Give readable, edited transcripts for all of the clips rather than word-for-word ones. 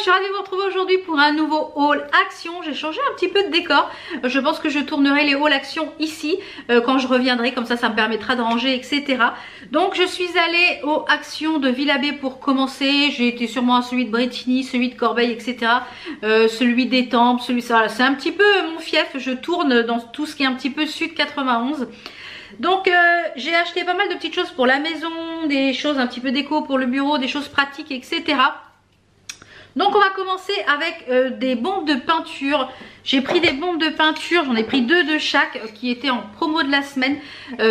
suis ravie de vous retrouver aujourd'hui pour un nouveau haul action. J'ai changé un petit peu de décor. Je pense que je tournerai les hauls action ici quand je reviendrai, comme ça me permettra de ranger, etc. Donc je suis allée aux actions de Villabé pour commencer. J'ai été sûrement à celui de Bretigny, celui de Corbeil, etc. Celui d'Étampes, celui-là. C'est un petit peu mon fief. Je tourne dans tout ce qui est un petit peu sud 91. Donc j'ai acheté pas mal de petites choses pour la maison, des choses un petit peu déco pour le bureau, des choses pratiques, etc. Donc on va commencer avec des bombes de peinture. J'ai pris des bombes de peinture, j'en ai pris 2 de chaque qui étaient en promo de la semaine.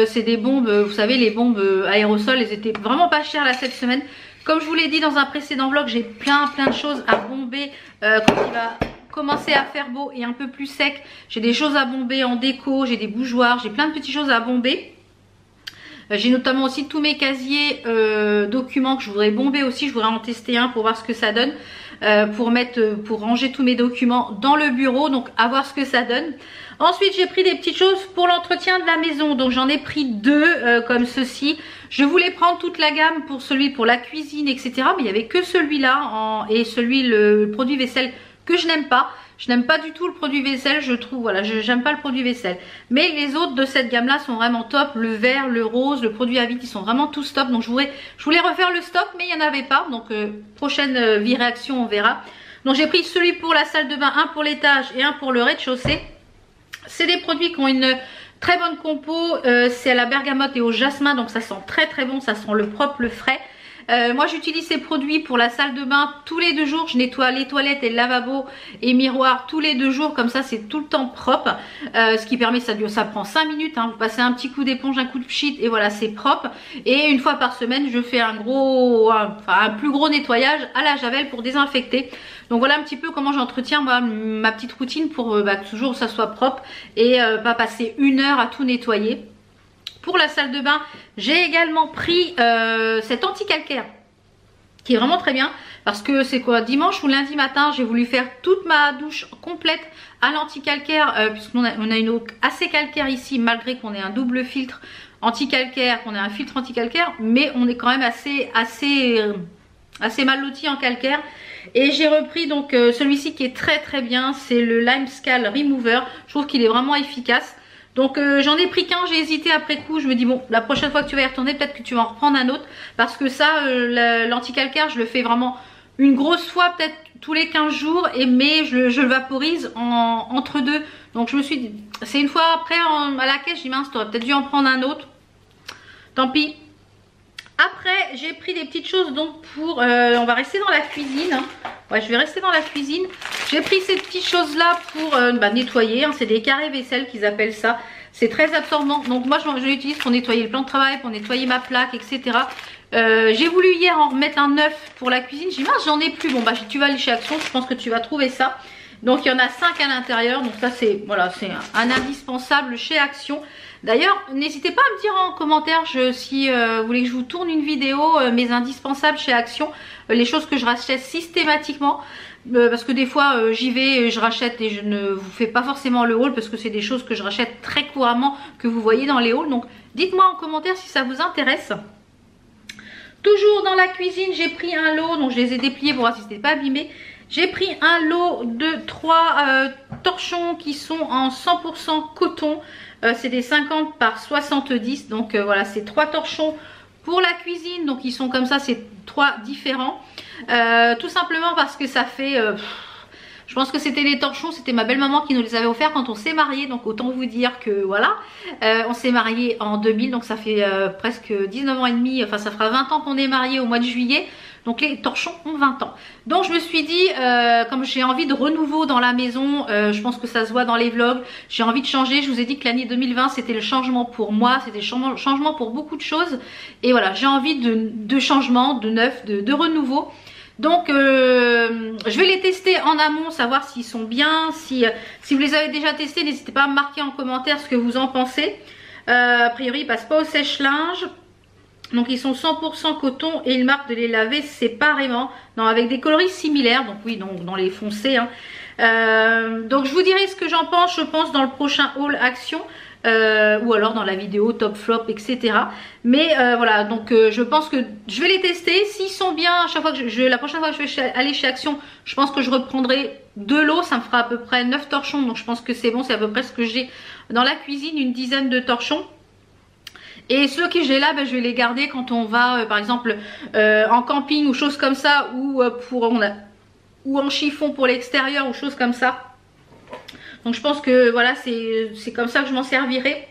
C'est des bombes, vous savez, les bombes aérosols, elles étaient vraiment pas chères là cette semaine. Comme je vous l'ai dit dans un précédent vlog, j'ai plein de choses à bomber quand il va commencer à faire beau et un peu plus sec. J'ai des choses à bomber en déco, j'ai des bougeoirs, j'ai plein de petites choses à bomber. J'ai notamment aussi tous mes casiers documents que je voudrais bomber aussi. Je voudrais en tester un pour voir ce que ça donne. Pour ranger tous mes documents dans le bureau. Donc à voir ce que ça donne. Ensuite j'ai pris des petites choses pour l'entretien de la maison. Donc j'en ai pris 2 comme ceci. Je voulais prendre toute la gamme pour celui pour la cuisine, etc. Mais il n'y avait que celui-là et le produit vaisselle que je n'aime pas. Je n'aime pas du tout le produit vaisselle, je trouve, voilà, j'aime pas le produit vaisselle. Mais les autres de cette gamme là sont vraiment top, le vert, le rose, le produit à vide, ils sont vraiment tous top. Donc je voulais refaire le stock mais il n'y en avait pas. Donc prochaine réaction on verra. Donc j'ai pris celui pour la salle de bain, un pour l'étage et un pour le rez-de-chaussée. C'est des produits qui ont une très bonne compo, c'est à la bergamote et au jasmin, donc ça sent très bon, ça sent le propre, le frais. Moi j'utilise ces produits pour la salle de bain tous les 2 jours. Je nettoie les toilettes et le lavabo et miroir tous les 2 jours, comme ça c'est tout le temps propre. Ce qui permet, ça prend 5 minutes, hein. Vous passez un petit coup d'éponge, un coup de pchit et voilà, c'est propre. Et une fois par semaine je fais un plus gros nettoyage à la javel pour désinfecter. Donc voilà un petit peu comment j'entretiens moi ma petite routine pour que toujours ça soit propre et pas passer 1 heure à tout nettoyer. Pour la salle de bain, j'ai également pris cet anti-calcaire qui est vraiment très bien parce que c'est quoi, dimanche ou lundi matin, j'ai voulu faire toute ma douche complète à l'anti-calcaire puisqu'on a une eau assez calcaire ici malgré qu'on ait un double filtre anti-calcaire, qu'on ait un filtre anti-calcaire, mais on est quand même assez mal loti en calcaire. Et j'ai repris donc celui-ci qui est très bien, c'est le Lime Scale Remover. Je trouve qu'il est vraiment efficace. Donc j'en ai pris qu'un, j'ai hésité après coup, je me dis bon, la prochaine fois que tu vas y retourner, peut-être que tu vas en reprendre un autre. Parce que ça, l'anti-calcaire, je le fais vraiment une grosse fois, peut-être tous les 15 jours, mais je le vaporise entre 2. Donc je me suis dit, c'est une fois après à la caisse, j'ai dit mince, t'aurais peut-être dû en prendre un autre. Tant pis. Après j'ai pris des petites choses donc pour, on va rester dans la cuisine, hein. Ouais, je vais rester dans la cuisine. J'ai pris ces petites choses là pour nettoyer, hein. C'est des carrés vaisselle qu'ils appellent ça. C'est très absorbant, donc moi je l'utilise pour nettoyer le plan de travail, pour nettoyer ma plaque, etc. J'ai voulu hier en remettre un neuf pour la cuisine. J'ai dit mince, j'en ai plus. Bon bah tu vas aller chez Action, je pense que tu vas trouver ça. Donc il y en a 5 à l'intérieur, donc ça c'est voilà, c'est un indispensable chez Action. D'ailleurs n'hésitez pas à me dire en commentaire si vous voulez que je vous tourne une vidéo mes indispensables chez Action, les choses que je rachète systématiquement, parce que des fois j'y vais, je rachète et je ne vous fais pas forcément le haul parce que c'est des choses que je rachète très couramment, que vous voyez dans les hauls. Donc dites-moi en commentaire si ça vous intéresse. Toujours dans la cuisine, j'ai pris un lot, donc je les ai dépliés pour voir si c'était pas abîmé. J'ai pris un lot de 3 torchons qui sont en 100% coton. C'est des 50 par 70. Donc voilà, c'est 3 torchons pour la cuisine. Donc ils sont comme ça, c'est 3 différents. Tout simplement parce que ça fait... je pense que c'était les torchons, c'était ma belle-maman qui nous les avait offerts quand on s'est mariés. Donc autant vous dire que voilà, on s'est mariés en 2000. Donc ça fait presque 19 ans et demi. Enfin ça fera 20 ans qu'on est mariés au mois de juillet. Donc les torchons ont 20 ans. Donc je me suis dit, comme j'ai envie de renouveau dans la maison, je pense que ça se voit dans les vlogs, j'ai envie de changer. Je vous ai dit que l'année 2020 c'était le changement pour moi, c'était le changement pour beaucoup de choses. Et voilà, j'ai envie de changement, de neuf, de renouveau. Donc je vais les tester en amont, savoir s'ils sont bien. Si vous les avez déjà testés, n'hésitez pas à me marquer en commentaire ce que vous en pensez. A priori ils passent pas au sèche-linge. Donc ils sont 100% coton et ils marquent de les laver séparément, non, avec des coloris similaires, donc oui, donc dans les foncés, hein. Donc je vous dirai ce que j'en pense, je pense, dans le prochain haul action. ou alors dans la vidéo top flop, etc. Mais voilà, donc je pense que je vais les tester. S'ils sont bien, à chaque fois que la prochaine fois que je vais aller chez Action, je pense que je reprendrai de l'eau. Ça me fera à peu près 9 torchons, donc je pense que c'est bon. C'est à peu près ce que j'ai dans la cuisine, une dizaine de torchons. Et ceux que j'ai là, ben, je vais les garder quand on va par exemple en camping ou choses comme ça, ou en chiffon pour l'extérieur ou choses comme ça. Donc je pense que voilà, c'est comme ça que je m'en servirai.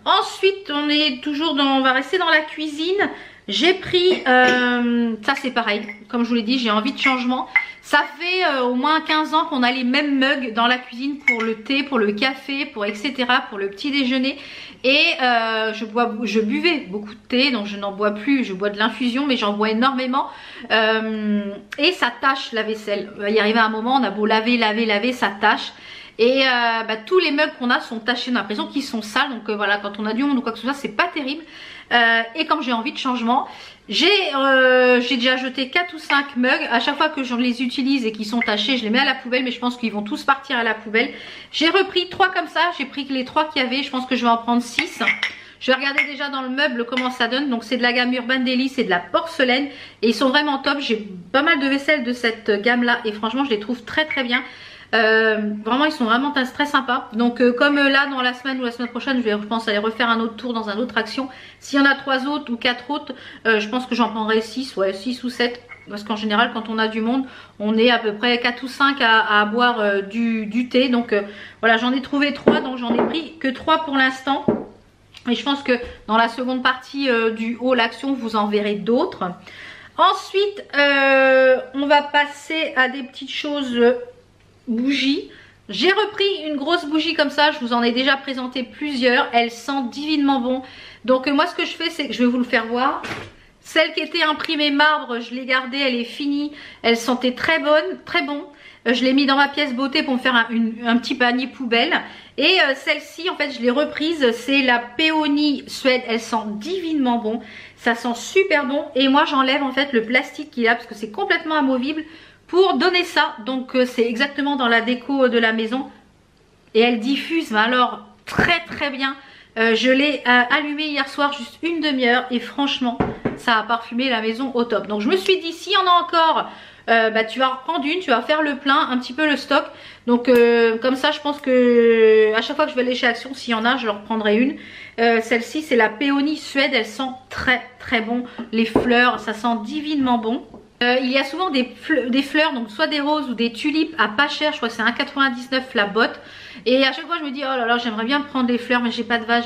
Ensuite on est toujours on va rester dans la cuisine. J'ai pris, ça c'est pareil, comme je vous l'ai dit, j'ai envie de changement. Ça fait au moins 15 ans qu'on a les mêmes mugs dans la cuisine pour le thé, pour le café, pour etc. pour le petit déjeuner. Et je buvais beaucoup de thé, donc je n'en bois plus, je bois de l'infusion, mais j'en bois énormément. Et ça tâche la vaisselle. Il va y arriver un moment, on a beau laver, ça tâche. Et tous les meubles qu'on a sont tachés, on a l'impression qu'ils sont sales. Donc voilà, quand on a du monde ou quoi que ce soit, c'est pas terrible. Et comme j'ai envie de changement, j'ai déjà jeté 4 ou 5 mugs. À chaque fois que je les utilise et qu'ils sont tachés, je les mets à la poubelle, mais je pense qu'ils vont tous partir à la poubelle. J'ai repris 3 comme ça, j'ai pris les 3 qu'il y avait, je pense que je vais en prendre 6. Je vais regarder déjà dans le meuble comment ça donne. Donc c'est de la gamme Urban Deli, c'est de la porcelaine et ils sont vraiment top. J'ai pas mal de vaisselle de cette gamme là et franchement je les trouve très très bien. Vraiment ils sont vraiment très sympas. Donc comme là dans la semaine ou la semaine prochaine je pense aller refaire un autre tour dans un autre Action. S'il y en a 3 autres ou 4 autres, je pense que j'en prendrai 6, ouais 6 ou 7. Parce qu'en général quand on a du monde, on est à peu près 4 ou 5 à boire du thé. Donc voilà, j'en ai trouvé 3, donc j'en ai pris que 3 pour l'instant. Et je pense que dans la seconde partie du haul Action, vous en verrez d'autres. Ensuite, on va passer à des petites choses bougies. J'ai repris une grosse bougie comme ça, je vous en ai déjà présenté plusieurs. Elle sent divinement bon. Donc moi ce que je fais, c'est que je vais vous le faire voir. Celle qui était imprimée marbre, je l'ai gardée, elle est finie. Elle sentait très bonne, très bon. Je l'ai mis dans ma pièce beauté pour me faire un petit panier poubelle. Et celle-ci, en fait, je l'ai reprise. C'est la Peony Suède. Elle sent divinement bon. Ça sent super bon. Et moi, j'enlève en fait le plastique qu'il y a parce que c'est complètement amovible pour donner ça. Donc, c'est exactement dans la déco de la maison. Et elle diffuse, mais alors, très très bien. Je l'ai allumé hier soir, juste une demi-heure. Et franchement, ça a parfumé la maison au top. Donc, je me suis dit, s'il y en a encore... tu vas reprendre une, tu vas faire le plein, un petit peu le stock. Donc comme ça je pense que à chaque fois que je vais aller chez Action, s'il y en a, je leur prendrai une. Celle-ci c'est la Peony Suède, elle sent très très bon. Les fleurs, ça sent divinement bon. Il y a souvent des fleurs, donc soit des roses ou des tulipes à pas cher, je crois que c'est 1,99 la botte. Et à chaque fois je me dis oh là là, j'aimerais bien prendre des fleurs mais j'ai pas de vase,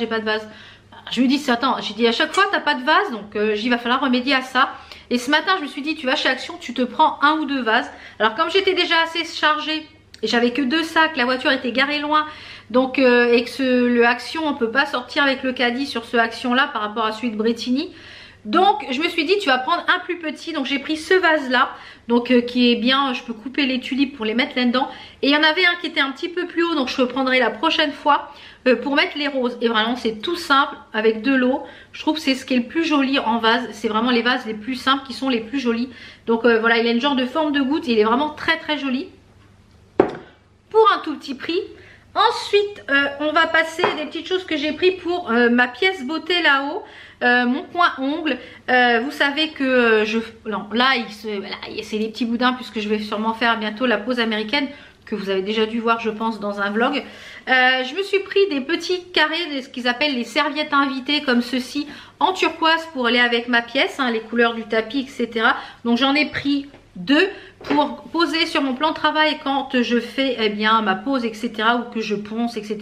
Je me dis attends, j'ai dit à chaque fois t'as pas de vase, donc il va falloir remédier à ça. Et ce matin je me suis dit tu vas chez Action, tu te prends 1 ou 2 vases. Alors comme j'étais déjà assez chargée et j'avais que 2 sacs, la voiture était garée loin, donc et que le Action on peut pas sortir avec le caddie sur ce Action là par rapport à celui de Bretigny. Donc je me suis dit tu vas prendre un plus petit, donc j'ai pris ce vase là, donc qui est bien, je peux couper les tulipes pour les mettre là-dedans. Et il y en avait un qui était un petit peu plus haut, donc je le prendrai la prochaine fois pour mettre les roses. Et vraiment c'est tout simple avec de l'eau, je trouve que c'est ce qui est le plus joli en vase. C'est vraiment les vases les plus simples qui sont les plus jolis. Donc voilà, il a une genre de forme de goutte et il est vraiment très très joli pour un tout petit prix. Ensuite on va passer à des petites choses que j'ai pris pour ma pièce beauté là-haut. Mon coin ongle, vous savez que là c'est les petits boudins puisque je vais sûrement faire bientôt la pause américaine que vous avez déjà dû voir je pense dans un vlog. Je me suis pris des petits carrés, ce qu'ils appellent les serviettes invitées comme ceci en turquoise pour aller avec ma pièce, hein, les couleurs du tapis etc. Donc j'en ai pris 2 pour poser sur mon plan de travail quand je fais eh bien, ma pause etc. ou que je ponce etc.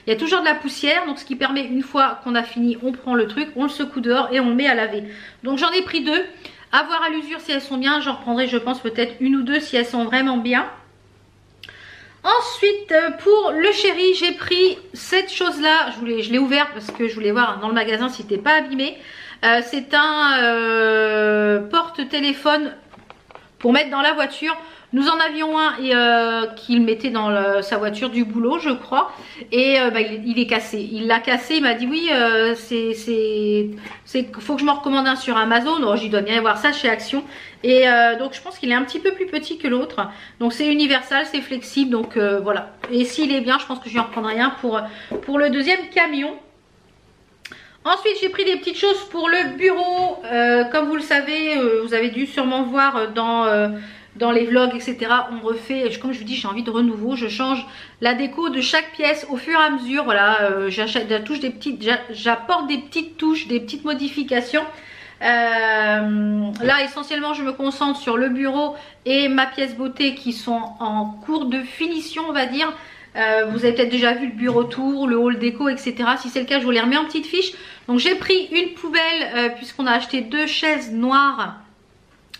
Il y a toujours de la poussière, donc ce qui permet une fois qu'on a fini, on prend le truc, on le secoue dehors et on le met à laver. Donc j'en ai pris 2, à voir à l'usure si elles sont bien, j'en reprendrai je pense peut-être 1 ou 2 si elles sont vraiment bien. Ensuite pour le chéri j'ai pris cette chose là, je l'ai ouvert parce que je voulais voir dans le magasin si c'était pas abîmé. C'est un porte-téléphone pour mettre dans la voiture. Nous en avions un qu'il mettait dans sa voiture du boulot, je crois. Et il est cassé. Il l'a cassé, il m'a dit oui, faut que je m'en recommande un sur Amazon. Donc j'y dois bien y avoir ça chez Action. Et donc je pense qu'il est un petit peu plus petit que l'autre. Donc c'est universal, c'est flexible. Donc voilà. Et s'il est bien, je pense que je lui en reprendrai un pour le deuxième camion. Ensuite, j'ai pris des petites choses pour le bureau. Comme vous le savez, vous avez dû sûrement voir dans les vlogs, etc. On refait, comme je vous dis, j'ai envie de renouveau. Je change la déco de chaque pièce au fur et à mesure. Voilà, j'apporte des petites touches, des petites modifications. Là, essentiellement, je me concentre sur le bureau et ma pièce beauté qui sont en cours de finition, on va dire. Vous avez peut-être déjà vu le bureau tour, le hall déco, etc. Si c'est le cas, je vous les remets en petite fiche. Donc j'ai pris une poubelle puisqu'on a acheté 2 chaises noires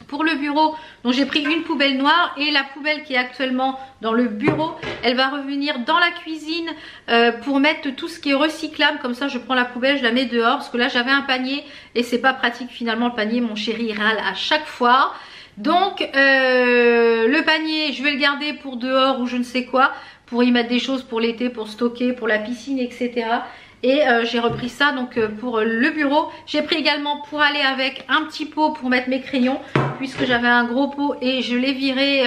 pour le bureau. Donc j'ai pris une poubelle noire et la poubelle qui est actuellement dans le bureau, elle va revenir dans la cuisine pour mettre tout ce qui est recyclable. Comme ça, je prends la poubelle, je la mets dehors parce que là j'avais un panier et c'est pas pratique finalement le panier. Mon chéri il râle à chaque fois. Donc le panier, je vais le garder pour dehors ou je ne sais quoi, pour y mettre des choses pour l'été, pour stocker, pour la piscine, etc. Et j'ai repris ça donc pour le bureau. J'ai pris également pour aller avec un petit pot pour mettre mes crayons, puisque j'avais un gros pot et je l'ai viré.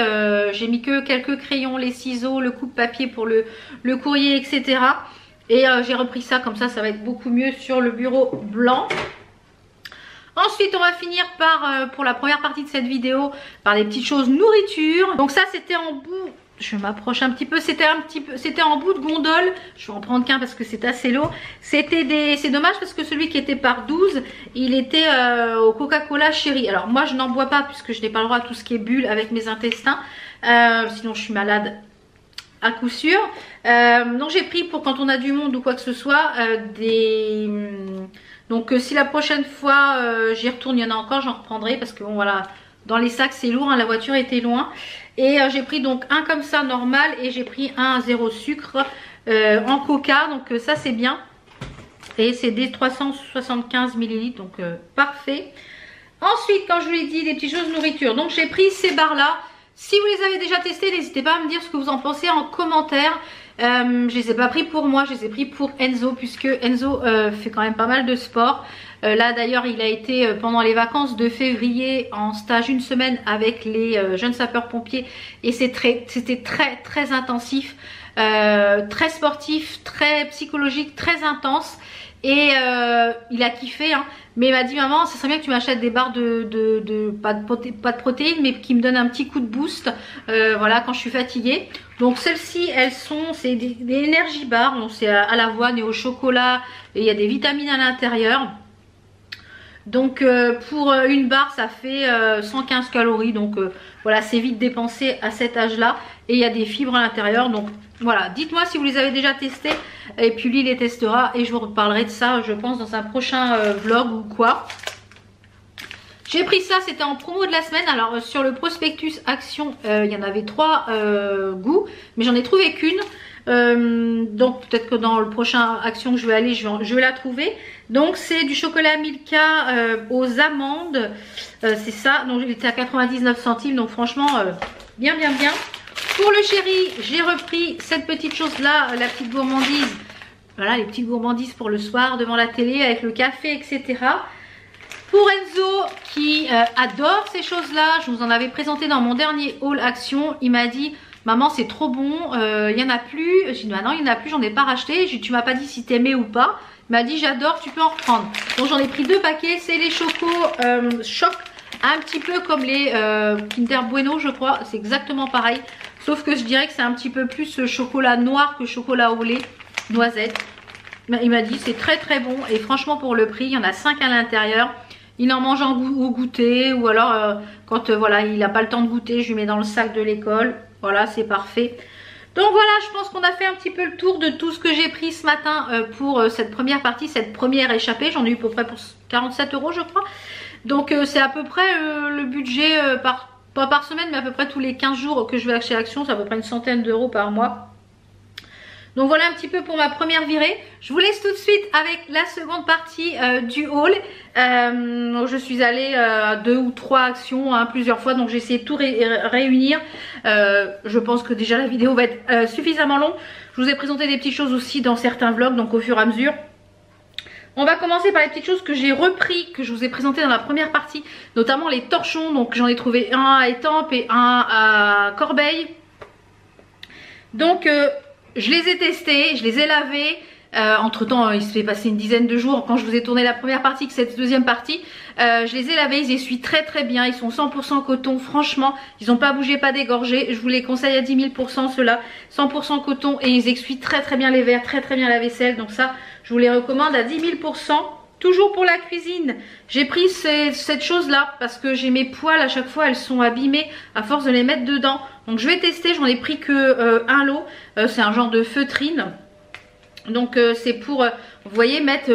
J'ai mis que quelques crayons, les ciseaux, le coupe-papier pour le courrier, etc. Et j'ai repris ça, comme ça va être beaucoup mieux sur le bureau blanc. Ensuite, on va finir par, pour la première partie de cette vidéo, par des petites choses nourriture. Donc ça, c'était en bout, je m'approche un petit peu, c'était en bout de gondole. Je vais en prendre qu'un parce que c'est assez lourd. C'est dommage parce que celui qui était par 12, il était au Coca-Cola Chéri. Alors moi, je n'en bois pas puisque je n'ai pas le droit à tout ce qui est bulle avec mes intestins. Sinon, je suis malade à coup sûr. Donc j'ai pris pour quand on a du monde ou quoi que ce soit donc si la prochaine fois j'y retourne, il y en a encore, j'en reprendrai parce que bon voilà, dans les sacs c'est lourd, hein, la voiture était loin. Et j'ai pris donc un comme ça normal et j'ai pris un 0 sucre en coca, donc ça c'est bien. Et c'est des 375 ml, donc parfait. Ensuite, quand je vous l'ai dit, des petites choses de nourriture, donc j'ai pris ces barres là. Si vous les avez déjà testés, n'hésitez pas à me dire ce que vous en pensez en commentaire. Je les ai pas pris pour moi, je les ai pris pour Enzo, puisque Enzo fait quand même pas mal de sport. Là d'ailleurs il a été pendant les vacances de février en stage une semaine avec les jeunes sapeurs pompiers et c'était très intensif, très sportif, très psychologique, très intense. Et il a kiffé, hein. Mais il m'a dit maman, ça serait bien que tu m'achètes des barres pas de protéines, mais qui me donnent un petit coup de boost, voilà, quand je suis fatiguée. Donc celles-ci, c'est des energy bars, c'est à l'avoine et au chocolat, et il y a des vitamines à l'intérieur. Donc pour une barre, ça fait 115 calories, donc voilà, c'est vite dépensé à cet âge-là. Et il y a des fibres à l'intérieur, donc voilà, dites-moi si vous les avez déjà testés. Et puis lui, il les testera et je vous reparlerai de ça, je pense, dans un prochain vlog ou quoi. J'ai pris ça, c'était en promo de la semaine. Alors sur le prospectus Action, il y en avait 3 goûts, mais j'en ai trouvé qu'une. Donc peut-être que dans le prochain Action que je vais aller, je vais la trouver. Donc c'est du chocolat Milka aux amandes, c'est ça. Donc il était à 99 centimes, donc franchement bien. Pour le chéri, j'ai repris cette petite chose là, la petite gourmandise. Voilà, les petites gourmandises pour le soir devant la télé avec le café, etc. Pour Enzo qui adore ces choses là, je vous en avais présenté dans mon dernier haul Action. Il m'a dit maman c'est trop bon, il n'y en a plus. J'ai dit bah non il n'y en a plus, j'en ai pas racheté. Tu m'as pas dit si t'aimais ou pas. Il m'a dit j'adore, tu peux en reprendre. Donc j'en ai pris 2 paquets, c'est les chocos choc, un petit peu comme les Kinder Bueno je crois. C'est exactement pareil, sauf que je dirais que c'est un petit peu plus chocolat noir que chocolat au lait, noisette. Il m'a dit c'est très bon et franchement pour le prix, il y en a 5 à l'intérieur. Il en mange au goûter ou alors quand voilà il n'a pas le temps de goûter, je lui mets dans le sac de l'école. Voilà, c'est parfait. Donc voilà, je pense qu'on a fait un petit peu le tour de tout ce que j'ai pris ce matin pour cette première partie, cette première échappée. J'en ai eu à peu près pour 47 € je crois. Donc c'est à peu près le budget, pas par semaine, mais à peu près tous les 15 jours que je vais chez Action. C'est à peu près une centaine d'euros par mois. Donc voilà un petit peu pour ma première virée. Je vous laisse tout de suite avec la seconde partie du haul. Je suis allée à 2 ou 3 actions plusieurs fois, donc j'ai essayé de tout réunir. Je pense que déjà la vidéo va être suffisamment longue. Je vous ai présenté des petites choses aussi dans certains vlogs, donc au fur et à mesure. On va commencer par les petites choses que j'ai repris, que je vous ai présenté dans la première partie, notamment les torchons. Donc j'en ai trouvé un à Étampes et un à Corbeil. Donc je les ai testés, je les ai lavés. Entre temps il s'est passé une dizaine de jours quand je vous ai tourné la première partie que cette deuxième partie. Je les ai lavés, ils essuient très bien, ils sont 100% coton, franchement ils n'ont pas bougé, pas dégorgé. Je vous les conseille à 10 000% ceux-là, 100% coton, et ils essuient très bien les verres, très bien la vaisselle. Donc ça je vous les recommande à 10 000%. Toujours pour la cuisine, j'ai pris cette chose là parce que j'ai mes poêles à chaque fois, elles sont abîmées à force de les mettre dedans. Donc je vais tester, j'en ai pris que un lot, c'est un genre de feutrine. Donc c'est pour, vous voyez, mettre,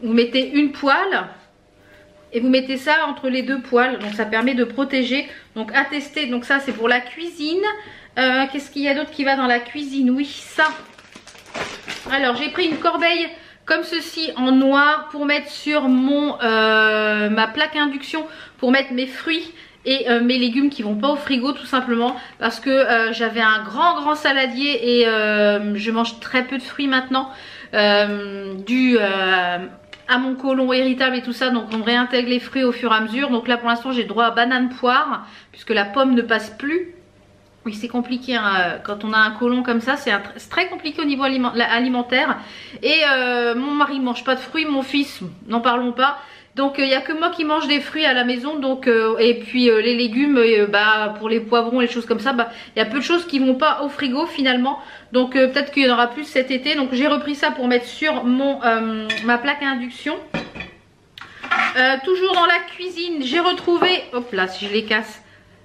vous mettez une poêle et vous mettez ça entre les deux poêles. Donc ça permet de protéger, donc à tester. Donc ça c'est pour la cuisine. Qu'est-ce qu'il y a d'autre qui va dans la cuisine? Oui, ça. Alors j'ai pris une corbeille comme ceci en noir pour mettre sur mon ma plaque induction, pour mettre mes fruits et mes légumes qui vont pas au frigo, tout simplement parce que j'avais un grand saladier et je mange très peu de fruits maintenant dû à mon côlon irritable et tout ça. Donc on réintègre les fruits au fur et à mesure. Donc là pour l'instant j'ai droit à banane poire puisque la pomme ne passe plus. Oui, c'est compliqué quand on a un côlon comme ça, c'est très compliqué au niveau alimentaire. Et mon mari ne mange pas de fruits, mon fils, n'en parlons pas. Donc il n'y a que moi qui mange des fruits à la maison. Donc et puis les légumes, pour les poivrons, les choses comme ça, il y a peu de choses qui vont pas au frigo finalement. Donc peut-être qu'il y en aura plus cet été. Donc j'ai repris ça pour mettre sur ma plaque à induction. Toujours dans la cuisine, j'ai retrouvé, hop là si je les casse,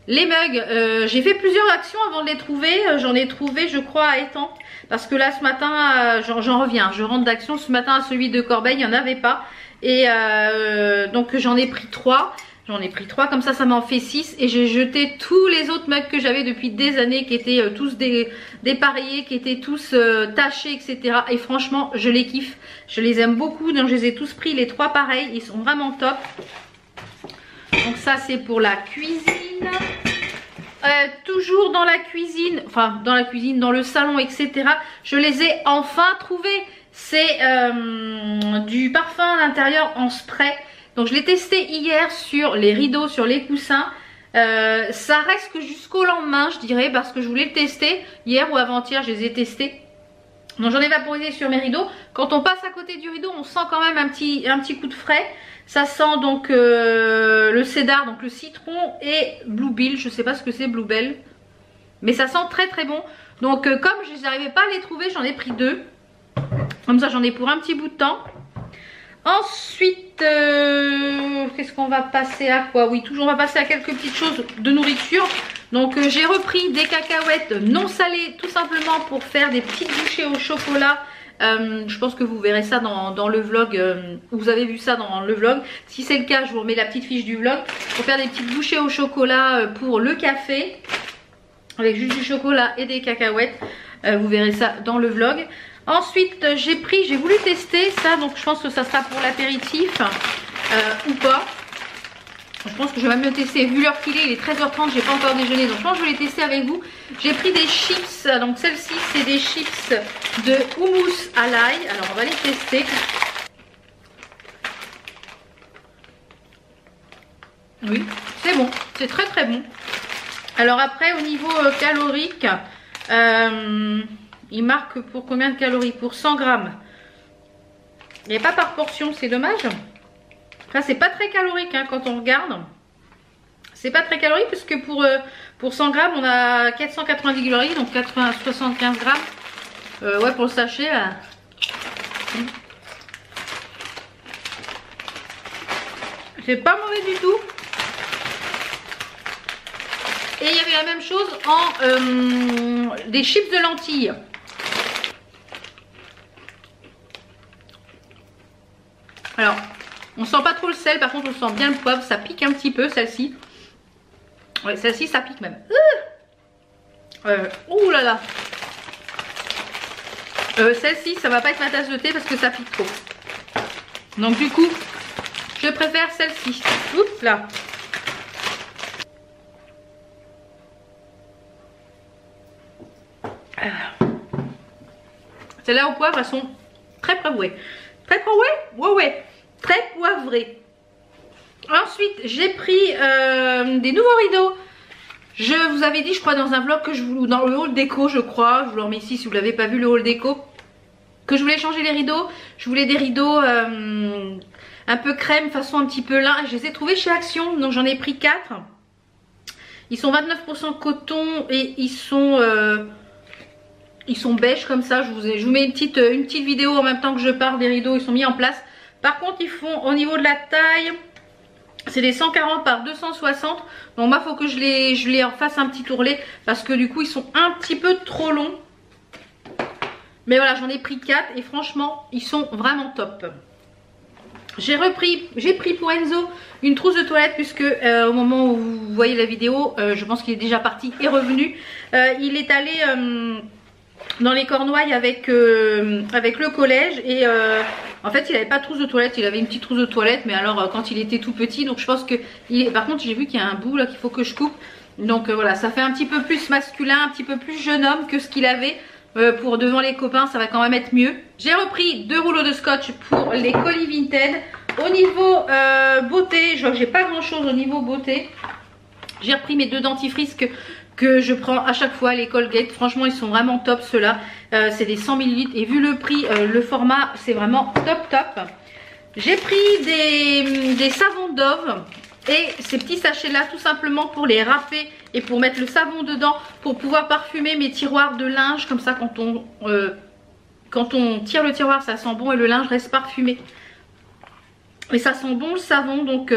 les mugs. J'ai fait plusieurs actions avant de les trouver. J'en ai trouvé je crois à Étampes. Parce que là ce matin, j'en reviens, je rentre d'action. Ce matin à celui de Corbeil, il n'y en avait pas. Et donc j'en ai pris 3. J'en ai pris 3, comme ça m'en fait 6. Et j'ai jeté tous les autres mugs que j'avais depuis des années, qui étaient tous dépareillés, qui étaient tous tachés, etc. Et franchement je les kiffe, je les aime beaucoup. Donc je les ai tous pris, les 3 pareils, ils sont vraiment top. Donc ça c'est pour la cuisine. Toujours dans la cuisine, enfin dans la cuisine, dans le salon, etc. Je les ai enfin trouvés. C'est du parfum à l'intérieur en spray. Donc je l'ai testé hier sur les rideaux, sur les coussins. Ça reste que jusqu'au lendemain je dirais, parce que je voulais le tester. Hier ou avant-hier je les ai testés. Donc j'en ai vaporisé sur mes rideaux. Quand on passe à côté du rideau, on sent quand même un petit coup de frais. Ça sent donc le cédar, donc le citron et Bluebell. Je sais pas ce que c'est Bluebell, mais ça sent très bon. Donc comme je n'arrivais pas à les trouver, j'en ai pris 2. Comme ça j'en ai pour un petit bout de temps. Ensuite, qu'est-ce qu'on va passer à quoi? Oui, toujours on va passer à quelques petites choses de nourriture. Donc j'ai repris des cacahuètes non salées, tout simplement pour faire des petites bouchées au chocolat. Je pense que vous verrez ça dans le vlog, vous avez vu ça dans le vlog. Si c'est le cas, je vous remets la petite fiche du vlog. Pour faire des petites bouchées au chocolat pour le café, avec juste du chocolat et des cacahuètes. Vous verrez ça dans le vlog. Ensuite j'ai voulu tester ça, donc je pense que ça sera pour l'apéritif ou pas. Je pense que je vais même le tester, vu l'heure qu'il est, il est 13h30, j'ai pas encore déjeuné, donc je pense que je vais les tester avec vous. J'ai pris des chips, donc celle-ci c'est des chips de houmous à l'ail. Alors on va les tester. Oui, c'est bon, c'est très bon. Alors après au niveau calorique, il marque pour combien de calories? Pour 100 grammes. Il n'y a pas par portion, c'est dommage. Enfin, c'est pas très calorique quand on regarde. C'est pas très calorique puisque pour 100 grammes on a 490 calories, donc 75 grammes. Ouais, pour le sachet. C'est pas mauvais du tout. Et il y avait la même chose en des chips de lentilles. Alors, on sent pas trop le sel, par contre on sent bien le poivre, ça pique un petit peu celle-ci. Ouais, celle-ci ça pique même. Ouh là là. Celle-ci, ça va pas être ma tasse de thé parce que ça pique trop. Donc du coup, je préfère celle-ci. Oups là. Celles-là au poivre, elles sont très poivrées. Très poivrées? Ouais. Très poivrées. Ensuite, j'ai pris des nouveaux rideaux. Je vous avais dit, je crois, dans un vlog que je vous... Dans le haul déco, je crois. Je vous le remets ici si vous ne l'avez pas vu, le haul déco. Que je voulais changer les rideaux. Je voulais des rideaux un peu crème, façon un petit peu lin. Je les ai trouvés chez Action. Donc j'en ai pris 4. Ils sont 29% coton et ils sont beige comme ça. Je vous mets une petite vidéo en même temps que je parle des rideaux. Ils sont mis en place. Par contre, ils font au niveau de la taille... C'est des 140 par 260. Donc moi, il faut que je les fasse un petit ourlet. Parce que du coup, ils sont un petit peu trop longs. Mais voilà, j'en ai pris 4. Et franchement, ils sont vraiment top. J'ai pris pour Enzo une trousse de toilette. Puisque au moment où vous voyez la vidéo, je pense qu'il est déjà parti et revenu. Il est allé... dans les Cornouailles avec le collège et en fait il n'avait pas de trousse de toilette, il avait une petite trousse de toilette mais alors quand il était tout petit, donc je pense que par contre j'ai vu qu'il y a un bout là qu'il faut que je coupe, donc voilà, ça fait un petit peu plus masculin, un petit peu plus jeune homme que ce qu'il avait pour devant les copains, ça va quand même être mieux. J'ai repris 2 rouleaux de scotch pour les colis Vinted. Au niveau beauté, je vois que j'ai pas grand chose au niveau beauté. J'ai repris mes 2 dentifrices que je prends à chaque fois, les Colgate. Franchement, ils sont vraiment top ceux-là. C'est des 100 ml et vu le prix, le format, c'est vraiment top. J'ai pris des savons Dove et ces petits sachets-là tout simplement pour les râper et pour mettre le savon dedans pour pouvoir parfumer mes tiroirs de linge. Comme ça, quand on tire le tiroir, ça sent bon et le linge reste parfumé. Et ça sent bon le savon, donc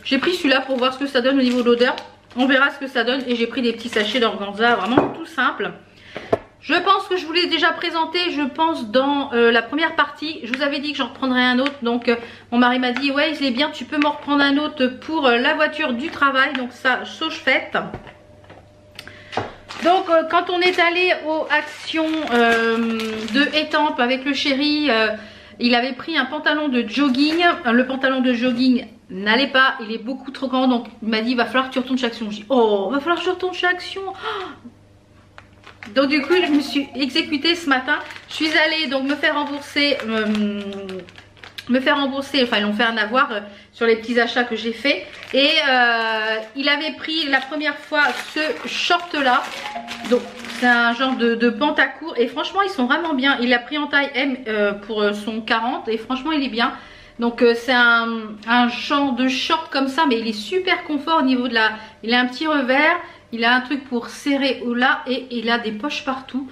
j'ai pris celui-là pour voir ce que ça donne au niveau de l'odeur. On verra ce que ça donne et j'ai pris des petits sachets d'organza, vraiment tout simple. Je pense que je vous l'ai déjà présenté, je pense dans la première partie. Je vous avais dit que j'en reprendrais un autre, donc mon mari m'a dit ouais il est bien, tu peux m'en reprendre un autre pour la voiture du travail, donc ça, chose faite. Donc quand on est allé aux actions de Étampes avec le chéri, il avait pris un pantalon de jogging. Le pantalon de jogging n'allait pas, il est beaucoup trop grand, donc il m'a dit il va falloir que tu retournes chez Action. Je dis oh, va falloir que je retourne chez Action. Donc du coup je me suis exécutée ce matin. Je suis allée donc me faire rembourser, enfin ils l'ont fait un avoir sur les petits achats que j'ai fait. Et il avait pris la première fois ce short là. Donc c'est un genre de pantacourt et franchement ils sont vraiment bien. Il l'a pris en taille M pour son 40 et franchement il est bien. Donc c'est un genre de short comme ça, mais il est super confort au niveau de la... Il a un petit revers, il a un truc pour serrer au là et il a des poches partout.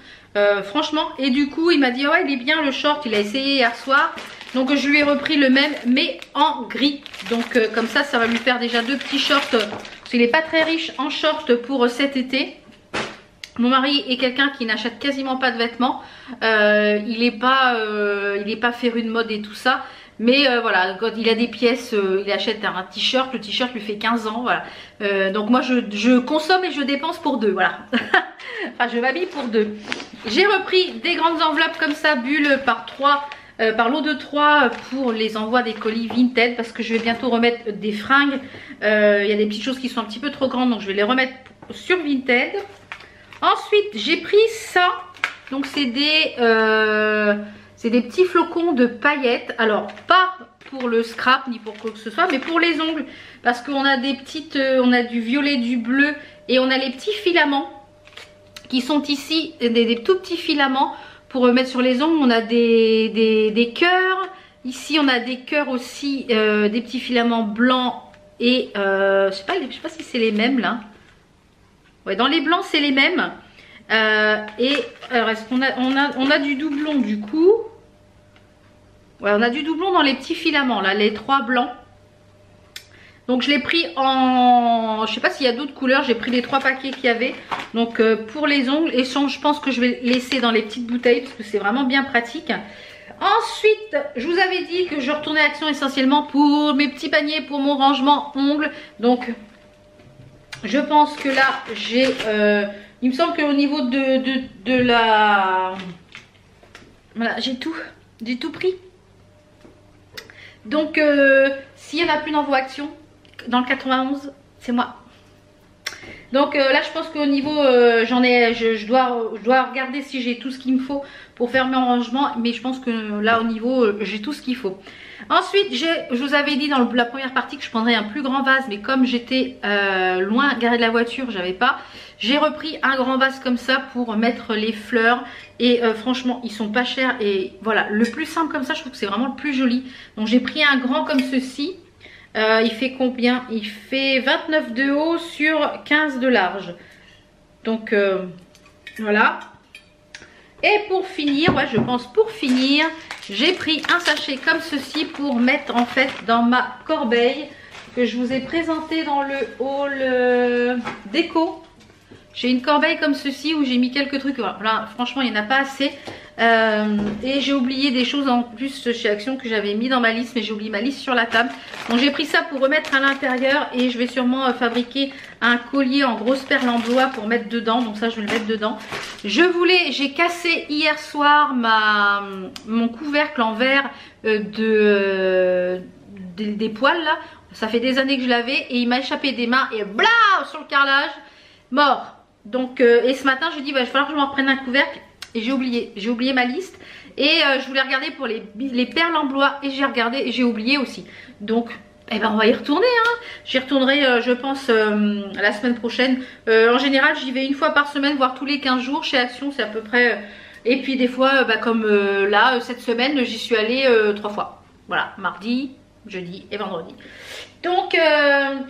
Franchement, et du coup il m'a dit ouais il est bien le short, il a essayé hier soir. Donc je lui ai repris le même mais en gris. Donc comme ça, ça va lui faire déjà 2 petits shorts. Parce qu'il n'est pas très riche en shorts pour cet été. Mon mari est quelqu'un qui n'achète quasiment pas de vêtements. Il n'est pas féru de mode et tout ça. Mais voilà, quand il a des pièces, il achète un t-shirt, le t-shirt lui fait 15 ans, voilà. Donc moi je consomme et je dépense pour 2, voilà. Enfin je m'habille pour 2. J'ai repris des grandes enveloppes comme ça, bulles par 3, par lot de 3 pour les envois des colis Vinted. Parce que je vais bientôt remettre des fringues. Il y a des petites choses qui sont un petit peu trop grandes, donc je vais les remettre sur Vinted. Ensuite j'ai pris ça, donc c'est des petits flocons de paillettes. Alors pas pour le scrap ni pour quoi que ce soit, mais pour les ongles. Parce qu'on a des petites, on a du violet, du bleu et on a les petits filaments qui sont ici, des tout petits filaments pour mettre sur les ongles. On a des cœurs. Ici on a des cœurs aussi, des petits filaments blancs et je sais pas si c'est les mêmes là. Ouais, dans les blancs c'est les mêmes. Et alors est-ce qu'on a du doublon du coup? Ouais, on a du doublon dans les petits filaments là, les 3 blancs. Donc je l'ai pris en... Je sais pas s'il y a d'autres couleurs, j'ai pris les 3 paquets qu'il y avait. Donc pour les ongles, et je pense que je vais laisser dans les petites bouteilles parce que c'est vraiment bien pratique. Ensuite, je vous avais dit que je retournais à Action essentiellement pour mes petits paniers, pour mon rangement ongles. Donc je pense que là j'ai... il me semble qu'au niveau de la... Voilà, j'ai tout pris. Donc s'il n'y en a plus dans vos actions, dans le 91, c'est moi. Donc là je pense qu'au niveau je dois regarder si j'ai tout ce qu'il me faut pour faire mes rangements, mais je pense que là au niveau j'ai tout ce qu'il faut. Ensuite je vous avais dit dans la première partie que je prendrais un plus grand vase, mais comme j'étais loin garé de la voiture, j'avais pas. J'ai repris un grand vase comme ça pour mettre les fleurs et franchement ils sont pas chers et voilà, le plus simple comme ça je trouve que c'est vraiment le plus joli. Donc j'ai pris un grand comme ceci. Il fait combien? Il fait 29 de haut sur 15 de large. Donc voilà. Et pour finir, ouais, je pense pour finir, j'ai pris un sachet comme ceci pour mettre en fait dans ma corbeille que je vous ai présenté dans le haul déco. J'ai une corbeille comme ceci où j'ai mis quelques trucs. Voilà, franchement il n'y en a pas assez. Et j'ai oublié des choses en plus chez Action que j'avais mis dans ma liste, mais j'ai oublié ma liste sur la table. Donc j'ai pris ça pour remettre à l'intérieur et je vais sûrement fabriquer un collier en grosse perle en bois pour mettre dedans. Donc ça je vais le mettre dedans. J'ai cassé hier soir mon couvercle en verre des poils là. Ça fait des années que je l'avais et il m'a échappé des mains et bla sur le carrelage, mort. Donc et ce matin je dis bah, il va falloir que je m'en reprenne un couvercle. Et j'ai oublié ma liste. Et je voulais regarder pour les perles en bois. Et j'ai regardé et j'ai oublié aussi. Donc, eh ben, on va y retourner. Hein. J'y retournerai, je pense, la semaine prochaine. En général, j'y vais une fois par semaine, voire tous les 15 jours. Chez Action, c'est à peu près... et puis des fois, bah, comme là, cette semaine, j'y suis allée 3 fois. Voilà, mardi, jeudi et vendredi. Donc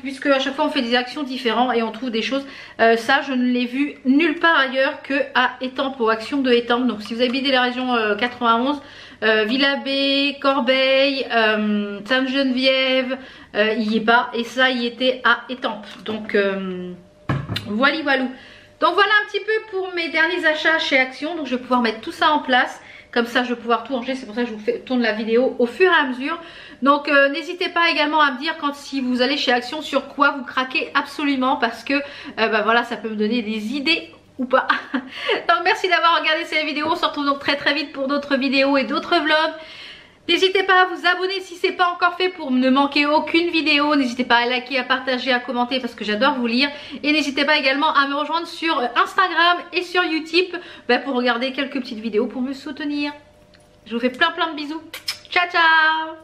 puisque à chaque fois on fait des actions différentes et on trouve des choses, ça je ne l'ai vu nulle part ailleurs que à Étampes, aux actions de Étampes. Donc si vous habitez la région 91, Villabé, Corbeil, Sainte-Geneviève, il y est pas, et ça il était à Étampes. Donc voilà. Donc voilà un petit peu pour mes derniers achats chez Action. Donc je vais pouvoir mettre tout ça en place. Comme ça je vais pouvoir tout ranger, c'est pour ça que je vous tourne la vidéo au fur et à mesure. Donc n'hésitez pas également à me dire si vous allez chez Action sur quoi vous craquez absolument, parce que bah voilà, ça peut me donner des idées ou pas. Donc merci d'avoir regardé cette vidéo, on se retrouve donc très vite pour d'autres vidéos et d'autres vlogs. N'hésitez pas à vous abonner si ce n'est pas encore fait pour ne manquer aucune vidéo. N'hésitez pas à liker, à partager, à commenter parce que j'adore vous lire. Et n'hésitez pas également à me rejoindre sur Instagram et sur YouTube pour regarder quelques petites vidéos pour me soutenir. Je vous fais plein de bisous. Ciao ciao.